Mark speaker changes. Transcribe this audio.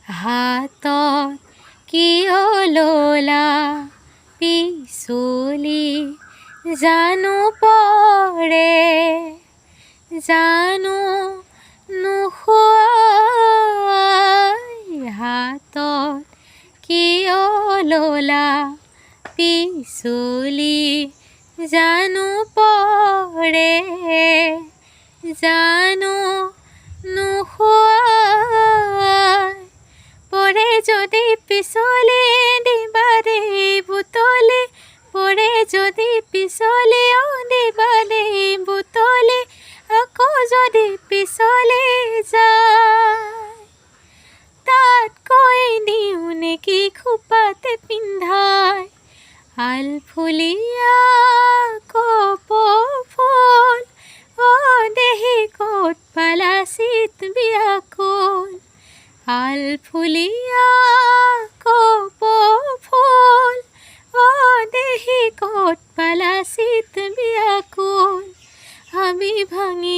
Speaker 1: হাতত কিয় ললা পিছলি জানো পৰে জানো নোখোৱাই হাতত কিয় ললা পিছলি জানো পৰে জানো নোখোৱাই পৰে যদি পিছলি দিবা দেই বুটলি পৰে যদি পিছলি দিবা দেই বুটলি আকৌ যদি পিছলি যায় তাতকৈ দিওঁ নেকি খোপাতে পিন্ধাই আলফুলীয়া কপৌফুল দেহি ক'ত পালা চিত বিয়াকুল আলফুলীয়া কপৌফুল দেহি ক'ত পালা চিত বিয়াকুল আমি ভাঙি